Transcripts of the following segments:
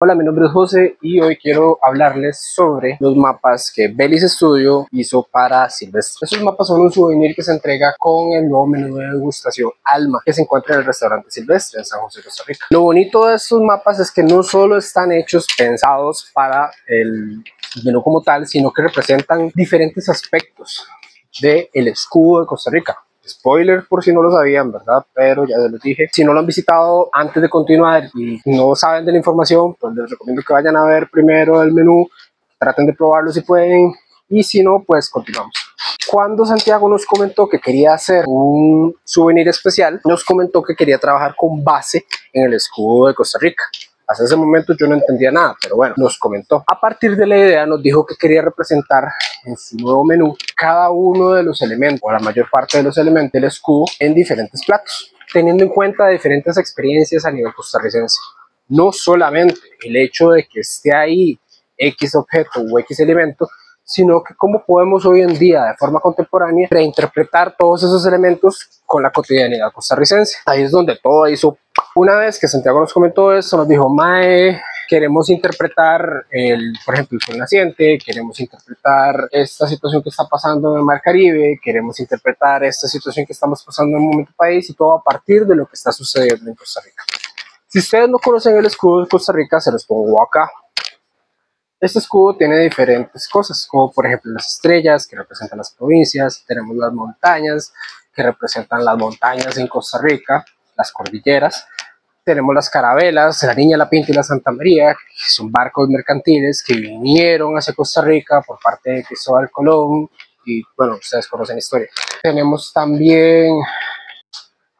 Hola, mi nombre es José y hoy quiero hablarles sobre los mapas que Bellis Studio hizo para Silvestre. Estos mapas son un souvenir que se entrega con el nuevo menú de degustación Alma que se encuentra en el restaurante Silvestre en San José, Costa Rica. Lo bonito de estos mapas es que no solo están hechos, pensados para el menú como tal, sino que representan diferentes aspectos del escudo de Costa Rica. Spoiler por si no lo sabían, ¿verdad? Pero ya se los dije. Si no lo han visitado antes de continuar y no saben de la información, pues les recomiendo que vayan a ver primero el menú, traten de probarlo si pueden y si no, pues continuamos. Cuando Santiago nos comentó que quería hacer un souvenir especial, nos comentó que quería trabajar con base en el escudo de Costa Rica. Hasta ese momento yo no entendía nada, pero bueno, nos comentó. A partir de la idea nos dijo que quería representar en su nuevo menú cada uno de los elementos, o la mayor parte de los elementos del escudo, en diferentes platos, teniendo en cuenta diferentes experiencias a nivel costarricense. No solamente el hecho de que esté ahí X objeto o X elemento, sino que cómo podemos hoy en día, de forma contemporánea, reinterpretar todos esos elementos con la cotidianidad costarricense. Ahí es donde todo hizo. Una vez que Santiago nos comentó eso, nos dijo: Mae, queremos interpretar, por ejemplo, el sol naciente, queremos interpretar esta situación que está pasando en el Mar Caribe, queremos interpretar esta situación que estamos pasando en el momento país, y todo a partir de lo que está sucediendo en Costa Rica. Si ustedes no conocen el escudo de Costa Rica, se los pongo acá. Este escudo tiene diferentes cosas, como por ejemplo las estrellas que representan las provincias, tenemos las montañas que representan las montañas en Costa Rica, las cordilleras, tenemos las carabelas, la Niña, la Pinta y la Santa María, que son barcos mercantiles que vinieron hacia Costa Rica por parte de Cristóbal Colón, y bueno, ustedes conocen la historia. Tenemos también...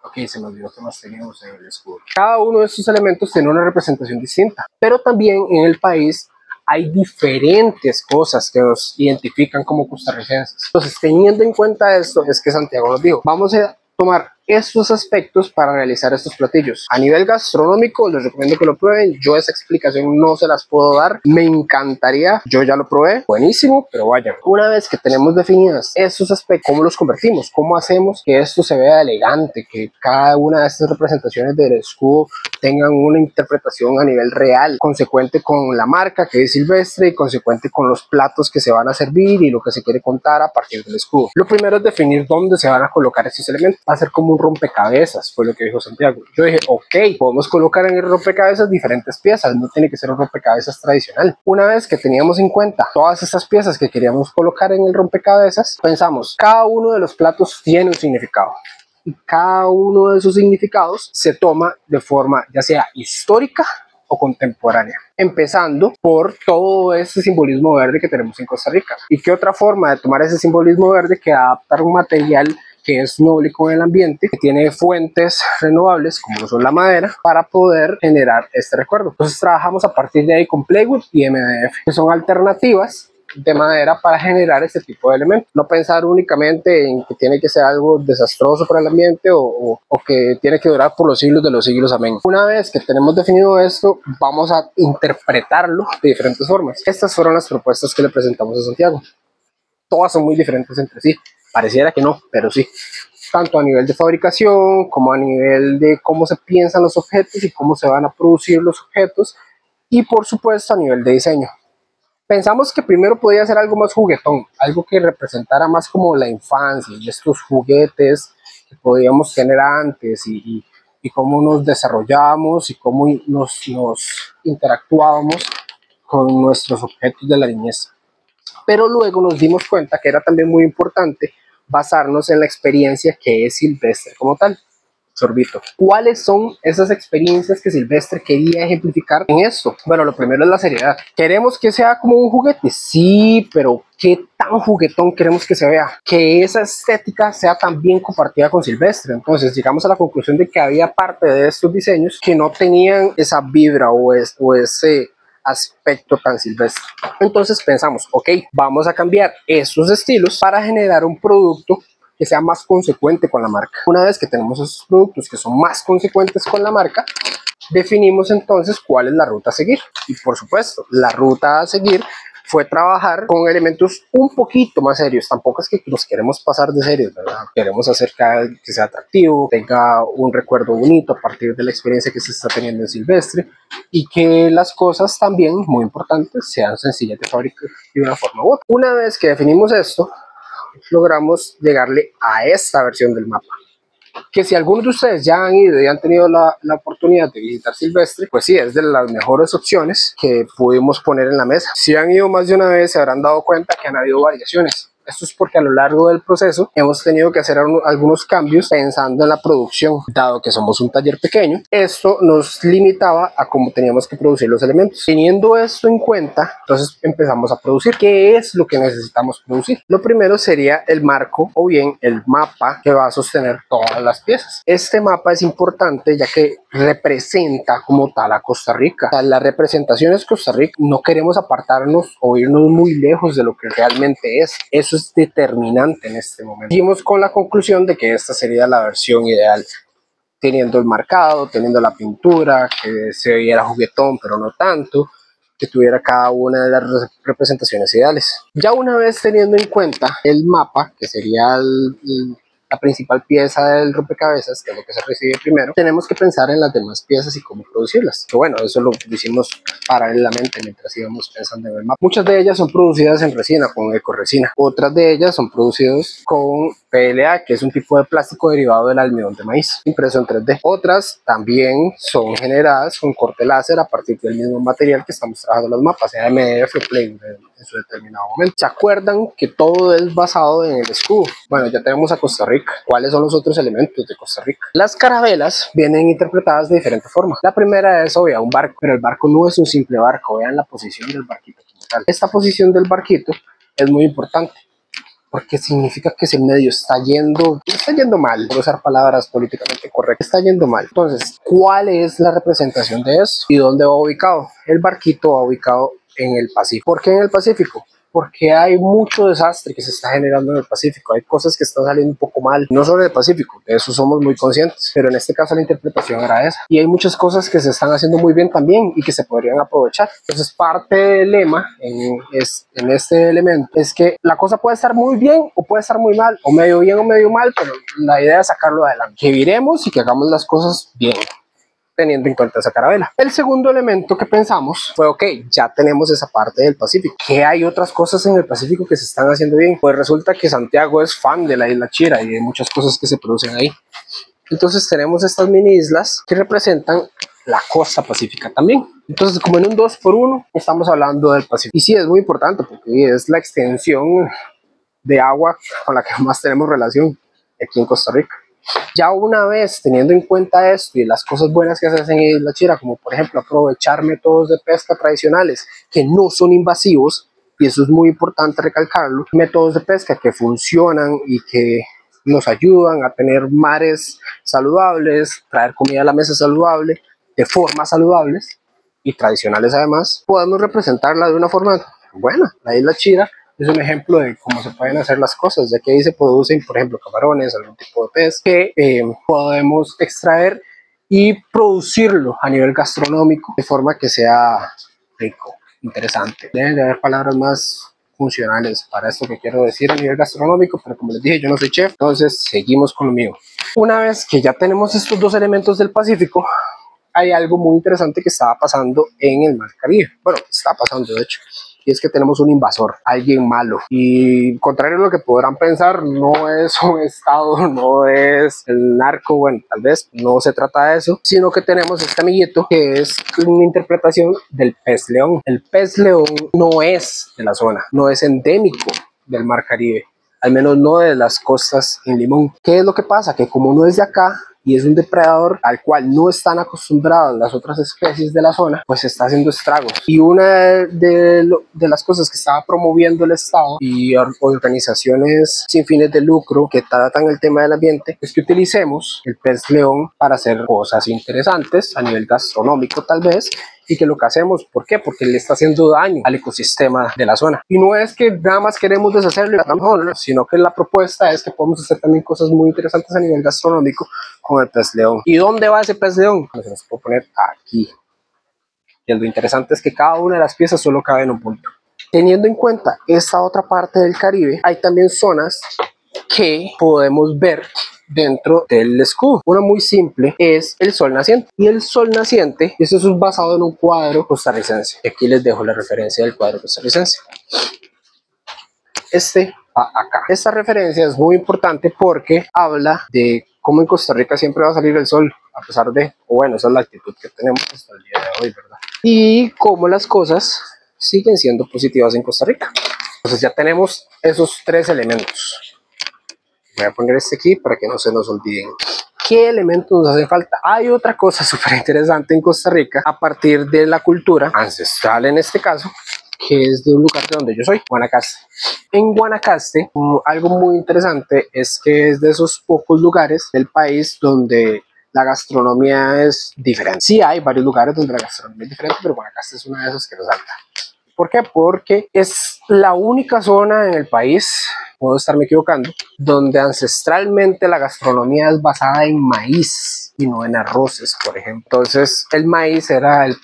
Ok, se me olvidó que más teníamos en el escudo. Cada uno de estos elementos tiene una representación distinta, pero también en el país hay diferentes cosas que nos identifican como costarricenses. Entonces, teniendo en cuenta esto, es que Santiago nos dijo: vamos a tomar estos aspectos para realizar estos platillos. A nivel gastronómico, les recomiendo que lo prueben. Yo esa explicación no se las puedo dar. Me encantaría. Yo ya lo probé. Buenísimo, pero vayan. Una vez que tenemos definidas estos aspectos, ¿cómo los convertimos? ¿Cómo hacemos que esto se vea elegante? Que cada una de estas representaciones del escudo tengan una interpretación a nivel real, consecuente con la marca que es Silvestre y consecuente con los platos que se van a servir y lo que se quiere contar a partir del escudo. Lo primero es definir dónde se van a colocar estos elementos. Va a ser como un rompecabezas, fue lo que dijo Santiago. Yo dije: ok, podemos colocar en el rompecabezas diferentes piezas, no tiene que ser un rompecabezas tradicional. Una vez que teníamos en cuenta todas estas piezas que queríamos colocar en el rompecabezas, pensamos: cada uno de los platos tiene un significado, y cada uno de esos significados se toma de forma ya sea histórica o contemporánea, empezando por todo ese simbolismo verde que tenemos en Costa Rica. ¿Y qué otra forma de tomar ese simbolismo verde que adaptar un material que es noble con el ambiente, que tiene fuentes renovables como lo son la madera, para poder generar este recuerdo? Entonces trabajamos a partir de ahí con Plywood y MDF, que son alternativas de madera para generar este tipo de elementos. No pensar únicamente en que tiene que ser algo desastroso para el ambiente o que tiene que durar por los siglos de los siglos, amén. Una vez que tenemos definido esto, vamos a interpretarlo de diferentes formas. Estas fueron las propuestas que le presentamos a Santiago. Todas son muy diferentes entre sí. Pareciera que no, pero sí. Tanto a nivel de fabricación como a nivel de cómo se piensan los objetos y cómo se van a producir los objetos, y por supuesto a nivel de diseño. Pensamos que primero podía ser algo más juguetón, algo que representara más como la infancia y estos juguetes que podíamos tener antes, y cómo nos desarrollábamos y cómo nos interactuábamos con nuestros objetos de la niñez. Pero luego nos dimos cuenta que era también muy importante basarnos en la experiencia que es Silvestre como tal. Sorbito. ¿Cuáles son esas experiencias que Silvestre quería ejemplificar en esto? Bueno, lo primero es la seriedad. ¿Queremos que sea como un juguete? Sí, pero ¿qué tan juguetón queremos que se vea? Que esa estética sea también compartida con Silvestre. Entonces llegamos a la conclusión de que había parte de estos diseños que no tenían esa vibra o ese aspecto tan silvestre. Entonces pensamos: ok, vamos a cambiar esos estilos para generar un producto que sea más consecuente con la marca. Una vez que tenemos esos productos que son más consecuentes con la marca, definimos entonces cuál es la ruta a seguir. Y por supuesto, la ruta a seguir fue trabajar con elementos un poquito más serios. Tampoco es que nos queremos pasar de serios, ¿verdad? Queremos hacer que sea atractivo, tenga un recuerdo bonito a partir de la experiencia que se está teniendo en Silvestre, y que las cosas también, muy importantes, sean sencillas de fabricar de una forma u otra. Una vez que definimos esto, logramos llegarle a esta versión del mapa, que si algunos de ustedes ya han ido y han tenido la oportunidad de visitar Silvestre, pues sí, es de las mejores opciones que pudimos poner en la mesa. Si han ido más de una vez, se habrán dado cuenta que han habido variaciones. Esto es porque a lo largo del proceso hemos tenido que hacer algunos cambios pensando en la producción. Dado que somos un taller pequeño, esto nos limitaba a cómo teníamos que producir los elementos. Teniendo esto en cuenta, entonces empezamos a producir. ¿Qué es lo que necesitamos producir? Lo primero sería el marco o bien el mapa que va a sostener todas las piezas. Este mapa es importante ya que representa como tal a Costa Rica. O sea, la representación es Costa Rica. No queremos apartarnos o irnos muy lejos de lo que realmente es. Eso es determinante en este momento. Seguimos con la conclusión de que esta sería la versión ideal, teniendo el marcado, teniendo la pintura, que se viera juguetón pero no tanto, que tuviera cada una de las representaciones ideales. Ya una vez teniendo en cuenta el mapa, que sería la principal pieza del rompecabezas, que es lo que se recibe primero, tenemos que pensar en las demás piezas y cómo producirlas. Que bueno, eso lo hicimos paralelamente mientras íbamos pensando en el mapa. Muchas de ellas son producidas en resina, con ecoresina. Otras de ellas son producidas con PLA, que es un tipo de plástico derivado del almidón de maíz, impreso en 3D. Otras también son generadas con corte láser a partir del mismo material que estamos trabajando los mapas, sea MDF o Play en su determinado momento. ¿Se acuerdan que todo es basado en el escudo? Bueno, ya tenemos a Costa Rica. ¿Cuáles son los otros elementos de Costa Rica? Las carabelas vienen interpretadas de diferente forma. La primera es obvia, un barco, pero el barco no es un simple barco. Vean la posición del barquito como tal. Esta posición del barquito es muy importante, porque significa que ese medio está yendo mal, por usar palabras políticamente correctas, está yendo mal. Entonces, ¿cuál es la representación de eso? ¿Y dónde va ubicado? El barquito va ubicado en el Pacífico. ¿Por qué en el Pacífico? Porque hay mucho desastre que se está generando en el Pacífico, hay cosas que están saliendo un poco mal, no solo en el Pacífico, de eso somos muy conscientes, pero en este caso la interpretación era esa, y hay muchas cosas que se están haciendo muy bien también y que se podrían aprovechar. Entonces parte del lema en este elemento es que la cosa puede estar muy bien o puede estar muy mal, o medio bien o medio mal, pero la idea es sacarlo adelante, que viremos y que hagamos las cosas bien, teniendo en cuenta esa carabela. El segundo elemento que pensamos fue, ok, ya tenemos esa parte del Pacífico. ¿Qué hay otras cosas en el Pacífico que se están haciendo bien? Pues resulta que Santiago es fan de la isla Chira y de muchas cosas que se producen ahí. Entonces tenemos estas mini islas que representan la costa pacífica también. Entonces, como en un 2x1, estamos hablando del Pacífico. Y sí, es muy importante porque es la extensión de agua con la que más tenemos relación aquí en Costa Rica. Ya una vez teniendo en cuenta esto y las cosas buenas que se hacen en Isla Chira, como por ejemplo aprovechar métodos de pesca tradicionales que no son invasivos, y eso es muy importante recalcarlo, métodos de pesca que funcionan y que nos ayudan a tener mares saludables, traer comida a la mesa saludable, de formas saludables y tradicionales además, podemos representarla de una forma buena. La Isla Chira es un ejemplo de cómo se pueden hacer las cosas, ya que ahí se producen, por ejemplo, camarones, algún tipo de pez que podemos extraer y producirlo a nivel gastronómico de forma que sea rico, interesante. Deben de haber palabras más funcionales para esto que quiero decir a nivel gastronómico, pero como les dije, yo no soy chef, entonces seguimos con lo mío. Una vez que ya tenemos estos dos elementos del Pacífico, hay algo muy interesante que estaba pasando en el Mar Caribe. Bueno, está pasando de hecho, y es que tenemos un invasor, alguien malo, y contrario a lo que podrán pensar, no es un estado, no es el narco, bueno, tal vez no se trata de eso, sino que tenemos este amiguito que es una interpretación del pez león. El pez león no es de la zona, no es endémico del Mar Caribe, al menos no de las costas en Limón. ¿Qué es lo que pasa? Que como no es de acá y es un depredador al cual no están acostumbradas las otras especies de la zona, pues está haciendo estragos. Y una de las cosas que estaba promoviendo el Estado y organizaciones sin fines de lucro que tratan el tema del ambiente es que utilicemos el pez león para hacer cosas interesantes a nivel gastronómico tal vez, y que lo que hacemos, ¿por qué? Porque le está haciendo daño al ecosistema de la zona. Y no es que nada más queremos deshacerlo, sino que la propuesta es que podemos hacer también cosas muy interesantes a nivel gastronómico con el pez león. ¿Y dónde va ese pez león? Pues se nos puede poner aquí. Y lo interesante es que cada una de las piezas solo cabe en un punto. Teniendo en cuenta esta otra parte del Caribe, hay también zonas que podemos ver dentro del escudo. Una muy simple es el sol naciente. Y el sol naciente, eso es basado en un cuadro costarricense. Aquí les dejo la referencia del cuadro costarricense. Este va acá. Esta referencia es muy importante porque habla de cómo en Costa Rica siempre va a salir el sol, a pesar de, o bueno, esa es la actitud que tenemos hasta el día de hoy, ¿verdad? Y cómo las cosas siguen siendo positivas en Costa Rica. Entonces ya tenemos esos tres elementos. Voy a poner este aquí para que no se nos olviden. ¿Qué elementos nos hacen falta? Hay otra cosa súper interesante en Costa Rica a partir de la cultura ancestral en este caso, que es de un lugar de donde yo soy, Guanacaste. En Guanacaste, algo muy interesante es que es de esos pocos lugares del país donde la gastronomía es diferente. Sí hay varios lugares donde la gastronomía es diferente, pero Guanacaste es una de esas que resalta. ¿Por qué? Porque es la única zona en el país, puedo estarme equivocando, donde ancestralmente la gastronomía es basada en maíz y no en arroces, por ejemplo. Entonces el maíz era el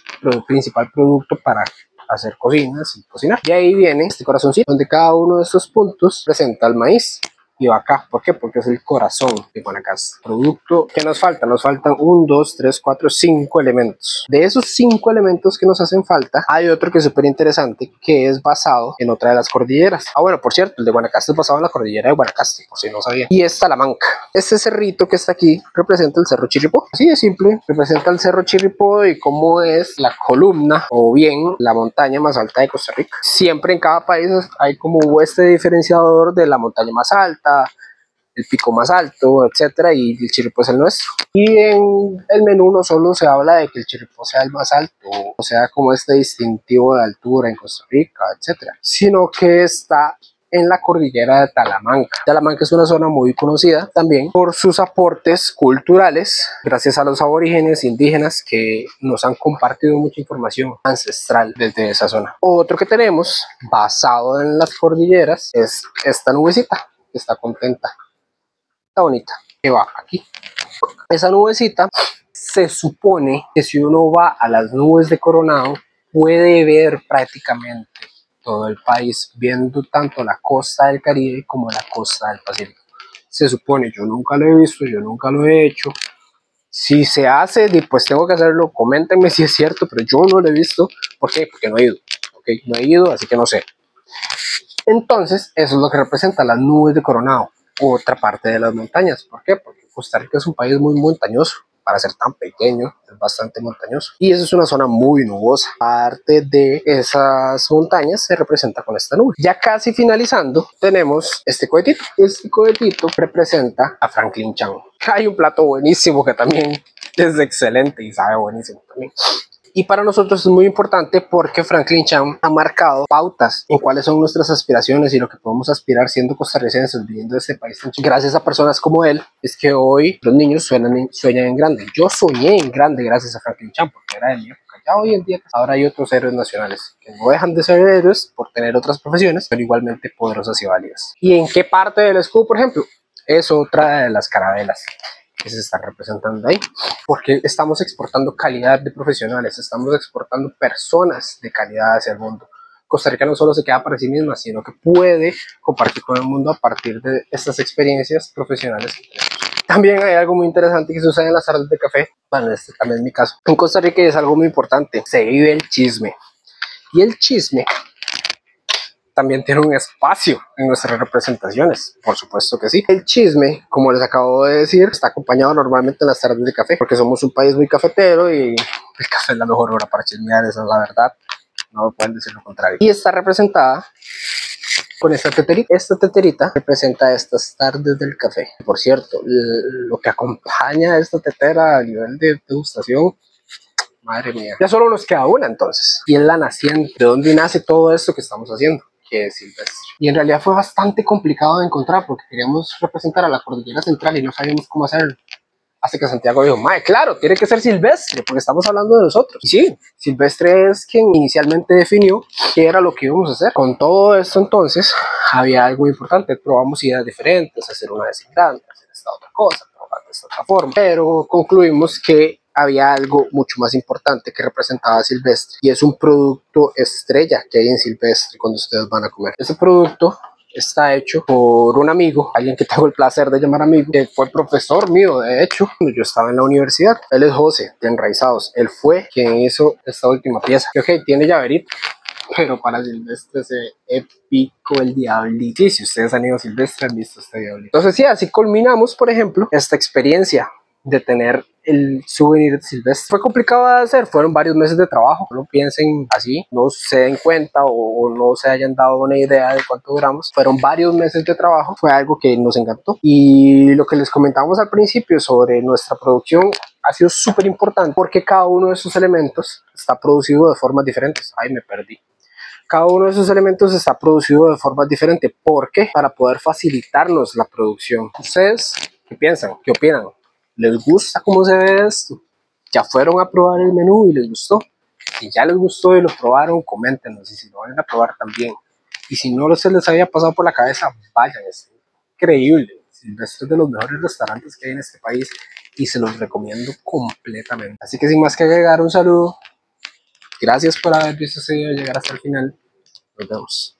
principal producto para hacer cocinas y cocinar. Y ahí viene este corazoncito, donde cada uno de estos puntos presenta el maíz. Y va acá, ¿por qué? Porque es el corazón de Guanacaste. Producto que nos falta, nos faltan 1, 2, 3, 4, 5 elementos. De esos 5 elementos que nos hacen falta, hay otro que es súper interesante, que es basado en otra de las cordilleras. Ah, bueno, por cierto, el de Guanacaste es basado en la cordillera de Guanacaste, por si no sabían. Y es Talamanca. Este cerrito que está aquí representa el Cerro Chirripó. Así de simple, representa el Cerro Chirripó y cómo es la columna o bien la montaña más alta de Costa Rica. Siempre en cada país hay como este diferenciador de la montaña más alta, el pico más alto, etcétera, y el Chirripó es el nuestro. Y en el menú no solo se habla de que el Chirripó sea el más alto, o sea, como este distintivo de altura en Costa Rica, etcétera, sino que está en la cordillera de Talamanca. Talamanca es una zona muy conocida también por sus aportes culturales, gracias a los aborígenes indígenas que nos han compartido mucha información ancestral desde esa zona. Otro que tenemos basado en las cordilleras es esta nubecita que está contenta. Está bonita, que va aquí. Esa nubecita se supone que si uno va a las nubes de Coronado puede ver prácticamente todo el país, viendo tanto la costa del Caribe como la costa del Pacífico. Se supone, yo nunca lo he visto, yo nunca lo he hecho. Si se hace, pues tengo que hacerlo, coméntenme si es cierto, pero yo no lo he visto. ¿Por qué? Porque no he ido. ¿Okay? No he ido, así que no sé. Entonces, eso es lo que representa las nubes de Coronado. Otra parte de las montañas. ¿Por qué? Porque Costa Rica es un país muy montañoso. Para ser tan pequeño, es bastante montañoso. Y eso es una zona muy nubosa. Parte de esas montañas se representa con esta nube. Ya casi finalizando, tenemos este cohetito. Este cohetito representa a Franklin Chan. Hay un plato buenísimo que también es excelente y sabe buenísimo también. Y para nosotros es muy importante porque Franklin Chan ha marcado pautas en cuáles son nuestras aspiraciones y lo que podemos aspirar siendo costarricenses viviendo en este país tan chico. Gracias a personas como él es que hoy los niños sueñan en grande. Yo soñé en grande gracias a Franklin Chan porque era de mi época. Ya hoy en día ahora hay otros héroes nacionales que no dejan de ser héroes por tener otras profesiones, pero igualmente poderosas y válidas. ¿Y en qué parte del escudo, por ejemplo? Es otra de las carabelas que se están representando ahí, porque estamos exportando calidad de profesionales, estamos exportando personas de calidad hacia el mundo. Costa Rica no solo se queda para sí misma, sino que puede compartir con el mundo a partir de estas experiencias profesionales que tenemos. También hay algo muy interesante que sucede en las tardes de café, bueno, este también es mi caso. En Costa Rica es algo muy importante, se vive el chisme, y el chisme también tiene un espacio en nuestras representaciones, por supuesto que sí. El chisme, como les acabo de decir, está acompañado normalmente en las tardes de café, porque somos un país muy cafetero y el café es la mejor hora para chismear, esa es la verdad, no pueden decir lo contrario. Y está representada con esta teterita. Esta teterita representa estas tardes del café. Por cierto, lo que acompaña a esta tetera a nivel de degustación, madre mía, ya solo nos queda una entonces, y es la naciente, de dónde nace todo esto que estamos haciendo, que es silvestre. Y en realidad fue bastante complicado de encontrar porque queríamos representar a la cordillera central y no sabíamos cómo hacerlo. Hasta que Santiago dijo, mae, claro, tiene que ser silvestre porque estamos hablando de nosotros. Y sí, silvestre es quien inicialmente definió qué era lo que íbamos a hacer. Con todo esto entonces había algo importante, probamos ideas diferentes, hacer una de sin grande, hacer esta otra cosa, probar de esta otra forma, pero concluimos que había algo mucho más importante que representaba a Silvestre, y es un producto estrella que hay en Silvestre cuando ustedes van a comer. Ese producto está hecho por un amigo, alguien que tengo el placer de llamar amigo, que fue profesor mío, de hecho, cuando yo estaba en la universidad. Él es José, de Enraizados. Él fue quien hizo esta última pieza. Ok, tiene llaverito, pero para Silvestre se épico el diablito. Sí, si ustedes han ido a Silvestre han visto este diablito. Entonces sí, así culminamos, por ejemplo, esta experiencia de tener el souvenir de Silvestre. Fue complicado de hacer, fueron varios meses de trabajo. No piensen así, no se den cuenta o no se hayan dado una idea de cuánto duramos. Fueron varios meses de trabajo, fue algo que nos encantó. Y lo que les comentamos al principio sobre nuestra producción ha sido súper importante porque cada uno de esos elementos está producido de formas diferentes. Ay, me perdí. Cada uno de esos elementos está producido de formas diferentes. ¿Por qué? Para poder facilitarnos la producción. ¿Ustedes qué piensan? ¿Qué opinan? ¿Les gusta cómo se ve esto? ¿Ya fueron a probar el menú y les gustó? Si ya les gustó y lo probaron, coméntenos. Y si lo van a probar también. Y si no se les había pasado por la cabeza, vayan. Es increíble. Silvestre es de los mejores restaurantes que hay en este país y se los recomiendo completamente. Así que sin más que agregar, un saludo. Gracias por haber visto este video llegar hasta el final. Nos vemos.